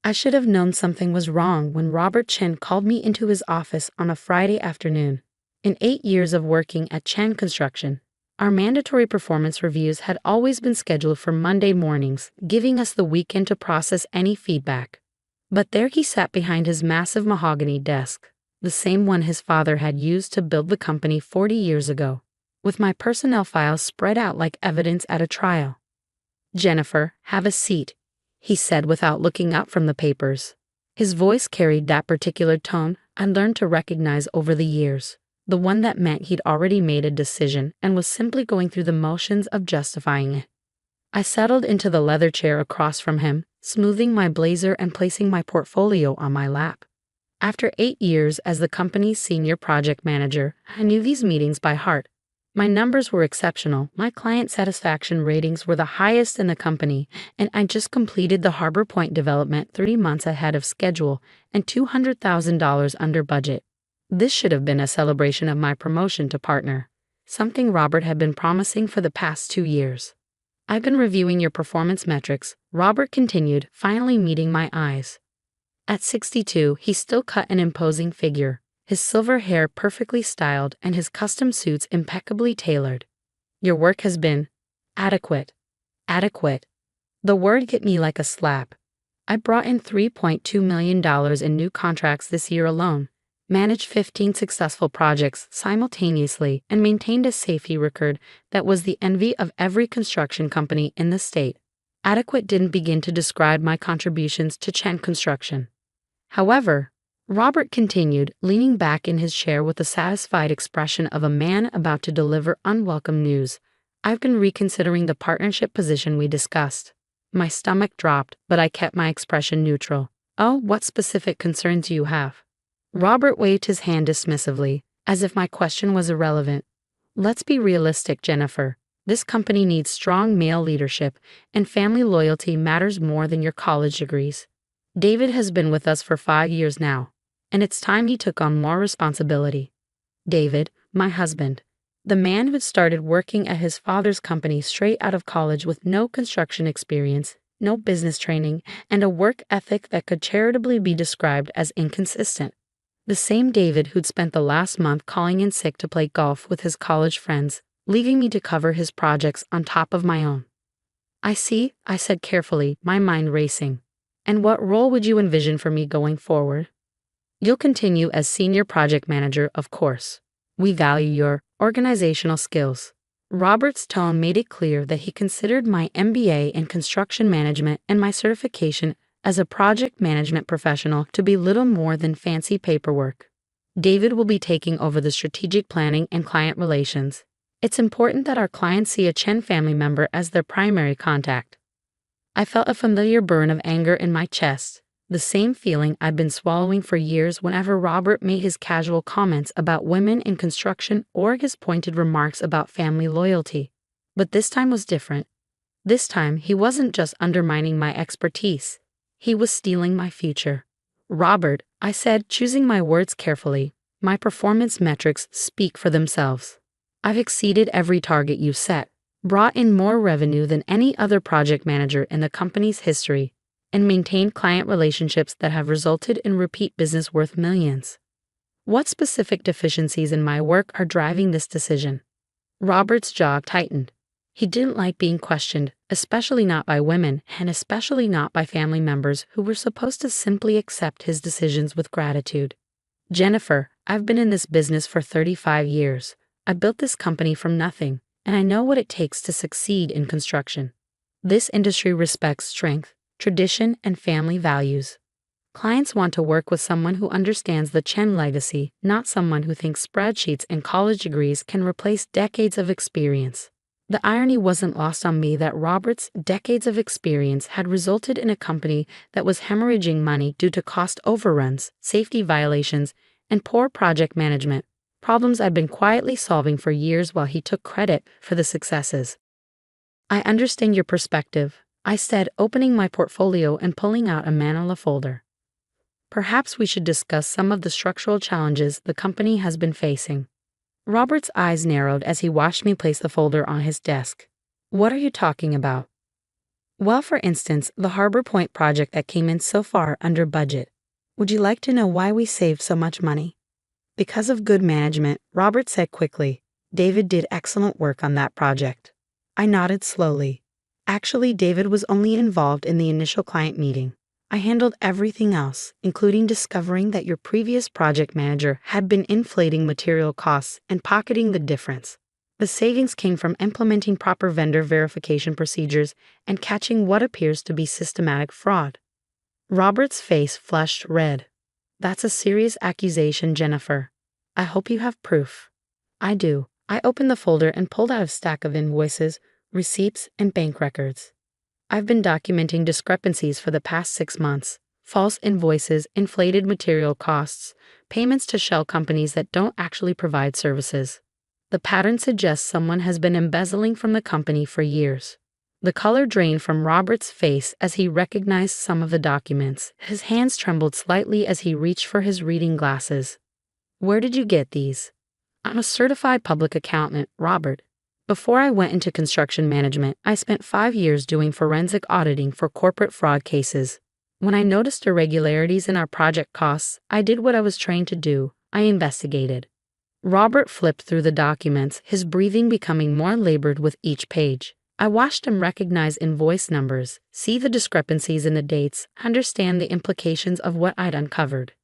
I should have known something was wrong when Robert Chen called me into his office on a Friday afternoon. In 8 years of working at Chen Construction, our mandatory performance reviews had always been scheduled for Monday mornings, giving us the weekend to process any feedback. But there he sat behind his massive mahogany desk, the same one his father had used to build the company 40 years ago, with my personnel files spread out like evidence at a trial. "Jennifer, have a seat," he said without looking up from the papers. His voice carried that particular tone I learned to recognize over the years, the one that meant he'd already made a decision and was simply going through the motions of justifying it. I settled into the leather chair across from him, smoothing my blazer and placing my portfolio on my lap. After 8 years as the company's senior project manager, I knew these meetings by heart. My numbers were exceptional, my client satisfaction ratings were the highest in the company, and I just completed the Harbor Point development 3 months ahead of schedule and $200,000 under budget. This should have been a celebration of my promotion to partner, something Robert had been promising for the past 2 years. "I've been reviewing your performance metrics," Robert continued, finally meeting my eyes. At 62, he still cut an imposing figure, his silver hair perfectly styled and his custom suits impeccably tailored. "Your work has been adequate." Adequate. The word hit me like a slap. I brought in $3.2 million in new contracts this year alone, managed 15 successful projects simultaneously, and maintained a safety record that was the envy of every construction company in the state. Adequate didn't begin to describe my contributions to Chen Construction. However, Robert continued, leaning back in his chair with the satisfied expression of a man about to deliver unwelcome news, "I've been reconsidering the partnership position we discussed." My stomach dropped, but I kept my expression neutral. "Oh, what specific concerns do you have?" Robert waved his hand dismissively, as if my question was irrelevant. "Let's be realistic, Jennifer. This company needs strong male leadership, and family loyalty matters more than your college degrees. David has been with us for 5 years now, and it's time he took on more responsibility." David, my husband, the man who started working at his father's company straight out of college with no construction experience, no business training, and a work ethic that could charitably be described as inconsistent. The same David who'd spent the last month calling in sick to play golf with his college friends, leaving me to cover his projects on top of my own. "I see," I said carefully, my mind racing. "And what role would you envision for me going forward?" "You'll continue as senior project manager, of course. We value your organizational skills." Robert's tone made it clear that he considered my MBA in construction management and my certification as a project management professional to be little more than fancy paperwork. "David will be taking over the strategic planning and client relations. It's important that our clients see a Chen family member as their primary contact." I felt a familiar burn of anger in my chest, the same feeling I'd been swallowing for years whenever Robert made his casual comments about women in construction or his pointed remarks about family loyalty. But this time was different. This time, he wasn't just undermining my expertise. He was stealing my future. "Robert," I said, choosing my words carefully, "my performance metrics speak for themselves. I've exceeded every target you set, brought in more revenue than any other project manager in the company's history, and maintained client relationships that have resulted in repeat business worth millions. What specific deficiencies in my work are driving this decision?" Robert's jaw tightened. He didn't like being questioned, especially not by women, and especially not by family members who were supposed to simply accept his decisions with gratitude. "Jennifer, I've been in this business for 35 years. I built this company from nothing, and I know what it takes to succeed in construction. This industry respects strength, tradition, and family values. Clients want to work with someone who understands the Chen legacy, not someone who thinks spreadsheets and college degrees can replace decades of experience." The irony wasn't lost on me that Robert's decades of experience had resulted in a company that was hemorrhaging money due to cost overruns, safety violations, and poor project management, problems I'd been quietly solving for years while he took credit for the successes. "I understand your perspective," I said, opening my portfolio and pulling out a manila folder. "Perhaps we should discuss some of the structural challenges the company has been facing." Robert's eyes narrowed as he watched me place the folder on his desk. "What are you talking about?" Well, for instance, the Harbor Point project that came in so far under budget. Would you like to know why we saved so much money? Because of good management, Robert said quickly. David did excellent work on that project. I nodded slowly. Actually, David was only involved in the initial client meeting. I handled everything else, including discovering that your previous project manager had been inflating material costs and pocketing the difference. The savings came from implementing proper vendor verification procedures and catching what appears to be systematic fraud. Robert's face flushed red. That's a serious accusation, Jennifer. I hope you have proof. I do. I opened the folder and pulled out a stack of invoices, receipts, and bank records. I've been documenting discrepancies for the past 6 months. False invoices, inflated material costs, payments to shell companies that don't actually provide services. The pattern suggests someone has been embezzling from the company for years. The color drained from Robert's face as he recognized some of the documents. His hands trembled slightly as he reached for his reading glasses. Where did you get these? I'm a certified public accountant, Robert. Before I went into construction management, I spent 5 years doing forensic auditing for corporate fraud cases. When I noticed irregularities in our project costs, I did what I was trained to do. I investigated. Robert flipped through the documents, his breathing becoming more labored with each page. I watched him recognize invoice numbers, see the discrepancies in the dates, understand the implications of what I'd uncovered.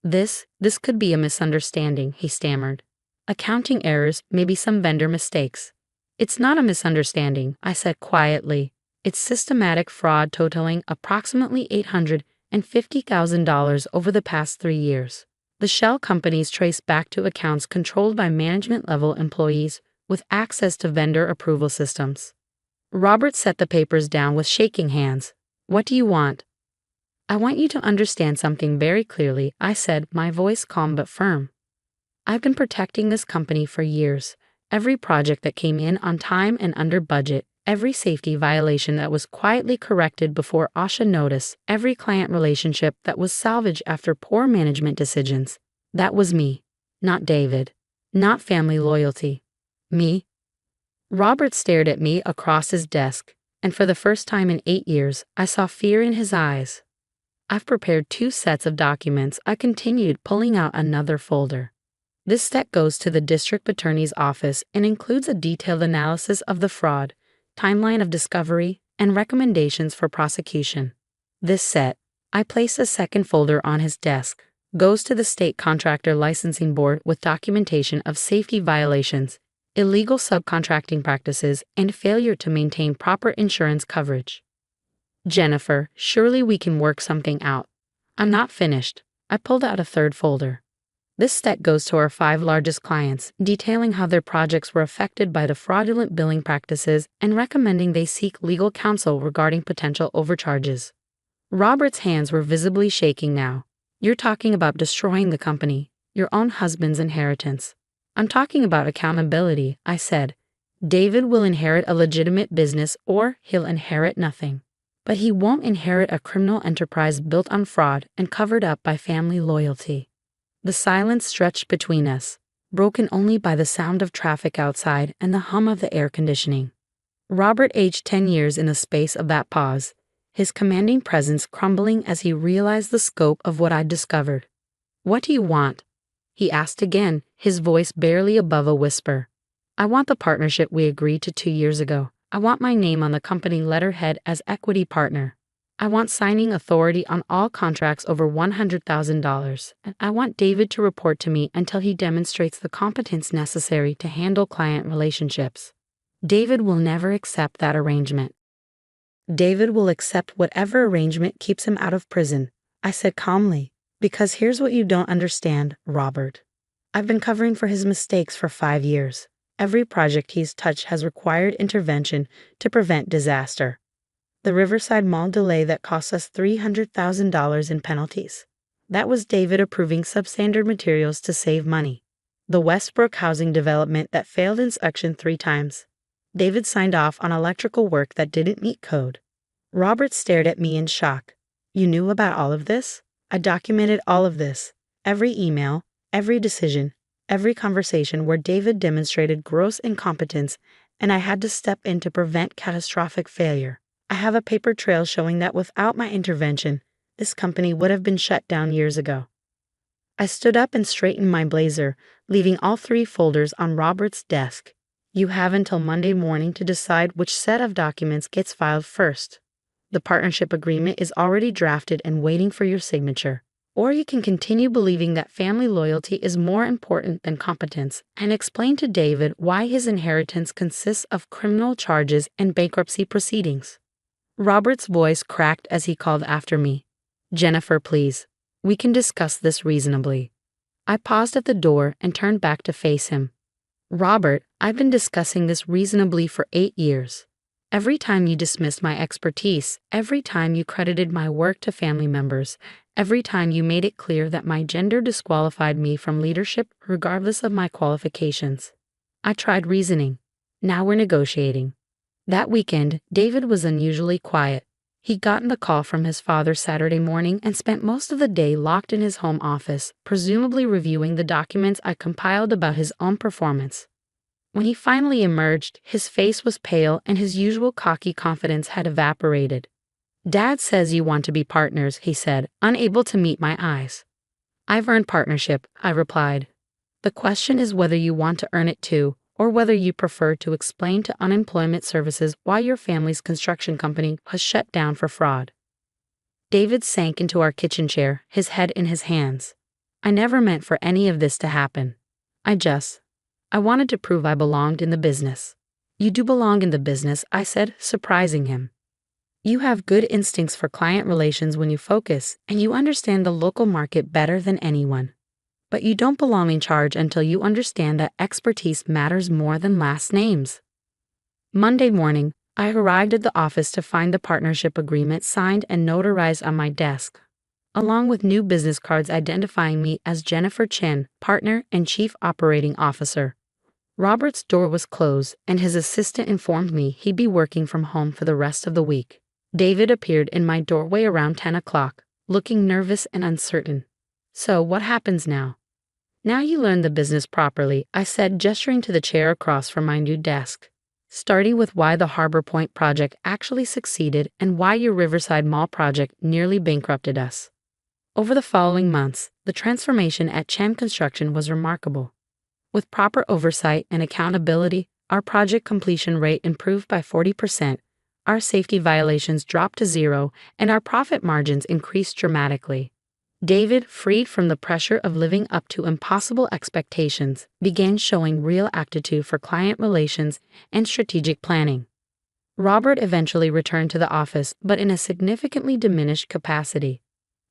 This could be a misunderstanding, he stammered. Accounting errors, maybe some vendor mistakes. It's not a misunderstanding, I said quietly. It's systematic fraud totaling approximately $850,000 over the past 3 years. The shell companies trace back to accounts controlled by management-level employees with access to vendor approval systems. Robert set the papers down with shaking hands. What do you want? I want you to understand something very clearly, I said, my voice calm but firm. I've been protecting this company for years. Every project that came in on time and under budget, every safety violation that was quietly corrected before OSHA notice, every client relationship that was salvaged after poor management decisions. That was me. Not David. Not family loyalty. Me. Robert stared at me across his desk, and for the first time in 8 years, I saw fear in his eyes. I've prepared 2 sets of documents. I continued, pulling out another folder. This set goes to the district attorney's office and includes a detailed analysis of the fraud, timeline of discovery, and recommendations for prosecution. This set, I place a second folder on his desk, goes to the state contractor licensing board with documentation of safety violations, illegal subcontracting practices, and failure to maintain proper insurance coverage. Jennifer, surely we can work something out. I'm not finished. I pulled out a third folder. This set goes to our 5 largest clients, detailing how their projects were affected by the fraudulent billing practices and recommending they seek legal counsel regarding potential overcharges. Robert's hands were visibly shaking now. You're talking about destroying the company, your own husband's inheritance. I'm talking about accountability, I said. David will inherit a legitimate business or he'll inherit nothing. But he won't inherit a criminal enterprise built on fraud and covered up by family loyalty. The silence stretched between us, broken only by the sound of traffic outside and the hum of the air conditioning. Robert aged 10 years in the space of that pause, his commanding presence crumbling as he realized the scope of what I'd discovered. What do you want? He asked again, his voice barely above a whisper. I want the partnership we agreed to 2 years ago. I want my name on the company letterhead as equity partner. I want signing authority on all contracts over $100,000, and I want David to report to me until he demonstrates the competence necessary to handle client relationships. David will never accept that arrangement. David will accept whatever arrangement keeps him out of prison, I said calmly, because here's what you don't understand, Robert. I've been covering for his mistakes for 5 years. Every project he's touched has required intervention to prevent disaster. The Riverside Mall delay that cost us $300,000 in penalties. That was David approving substandard materials to save money. The Westbrook housing development that failed inspection 3 times. David signed off on electrical work that didn't meet code. Robert stared at me in shock. You knew about all of this? I documented all of this. Every email, every decision, every conversation where David demonstrated gross incompetence, and I had to step in to prevent catastrophic failure. I have a paper trail showing that without my intervention, this company would have been shut down years ago. I stood up and straightened my blazer, leaving all 3 folders on Robert's desk. You have until Monday morning to decide which set of documents gets filed first. The partnership agreement is already drafted and waiting for your signature. Or you can continue believing that family loyalty is more important than competence and explain to David why his inheritance consists of criminal charges and bankruptcy proceedings. Robert's voice cracked as he called after me. Jennifer, please. We can discuss this reasonably. I paused at the door and turned back to face him. Robert, I've been discussing this reasonably for 8 years. Every time you dismissed my expertise, every time you credited my work to family members, every time you made it clear that my gender disqualified me from leadership regardless of my qualifications. I tried reasoning. Now we're negotiating. That weekend, David was unusually quiet. He'd gotten the call from his father Saturday morning and spent most of the day locked in his home office, presumably reviewing the documents I compiled about his own performance. When he finally emerged, his face was pale and his usual cocky confidence had evaporated. Dad says you want to be partners, he said, unable to meet my eyes. I've earned partnership, I replied. The question is whether you want to earn it too, or whether you prefer to explain to unemployment services why your family's construction company was shut down for fraud. David sank into our kitchen chair, his head in his hands. I never meant for any of this to happen. I wanted to prove I belonged in the business. You do belong in the business, I said, surprising him. You have good instincts for client relations when you focus, and you understand the local market better than anyone. But you don't belong in charge until you understand that expertise matters more than last names. Monday morning, I arrived at the office to find the partnership agreement signed and notarized on my desk, along with new business cards identifying me as Jennifer Chen, partner and chief operating officer. Robert's door was closed, and his assistant informed me he'd be working from home for the rest of the week. David appeared in my doorway around 10 o'clock, looking nervous and uncertain. So what happens now? Now you learn the business properly, I said, gesturing to the chair across from my new desk. Starting with why the Harbor Point project actually succeeded and why your Riverside Mall project nearly bankrupted us. Over the following months, the transformation at Chen Construction was remarkable. With proper oversight and accountability, our project completion rate improved by 40%, our safety violations dropped to 0, and our profit margins increased dramatically. David, freed from the pressure of living up to impossible expectations, began showing real aptitude for client relations and strategic planning. Robert eventually returned to the office, but in a significantly diminished capacity.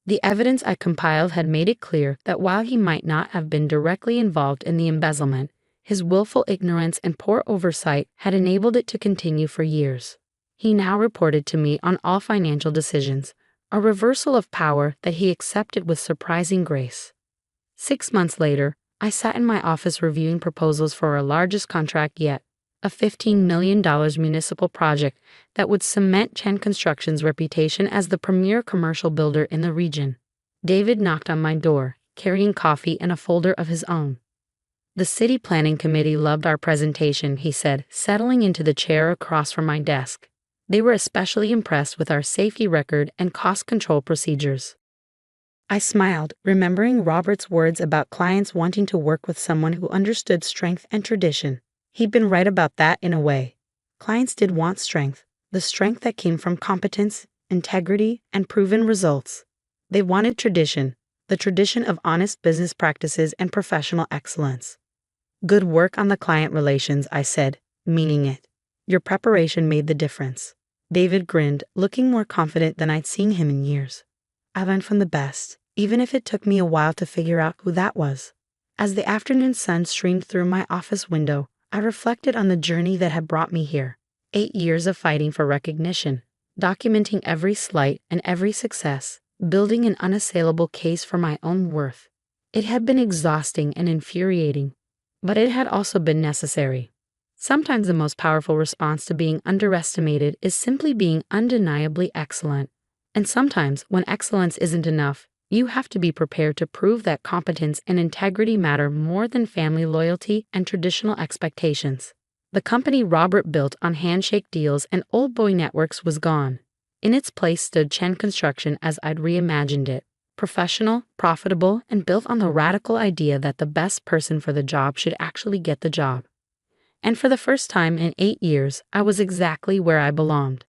The evidence I compiled had made it clear that while he might not have been directly involved in the embezzlement, his willful ignorance and poor oversight had enabled it to continue for years. He now reported to me on all financial decisions, a reversal of power that he accepted with surprising grace. 6 months later, I sat in my office reviewing proposals for our largest contract yet, a $15 million municipal project that would cement Chen Construction's reputation as the premier commercial builder in the region. David knocked on my door, carrying coffee and a folder of his own. The city planning committee loved our presentation, he said, settling into the chair across from my desk. They were especially impressed with our safety record and cost control procedures. I smiled, remembering Robert's words about clients wanting to work with someone who understood strength and tradition. He'd been right about that in a way. Clients did want strength, the strength that came from competence, integrity, and proven results. They wanted tradition, the tradition of honest business practices and professional excellence. Good work on the client relations, I said, meaning it. Your preparation made the difference. David grinned, looking more confident than I'd seen him in years. I learned from the best, even if it took me a while to figure out who that was. As the afternoon sun streamed through my office window, I reflected on the journey that had brought me here. 8 years of fighting for recognition, documenting every slight and every success, building an unassailable case for my own worth. It had been exhausting and infuriating, but it had also been necessary. Sometimes the most powerful response to being underestimated is simply being undeniably excellent. And sometimes, when excellence isn't enough, you have to be prepared to prove that competence and integrity matter more than family loyalty and traditional expectations. The company Robert built on handshake deals and old boy networks was gone. In its place stood Chen Construction as I'd reimagined it. Professional, profitable, and built on the radical idea that the best person for the job should actually get the job. And for the first time in 8 years, I was exactly where I belonged.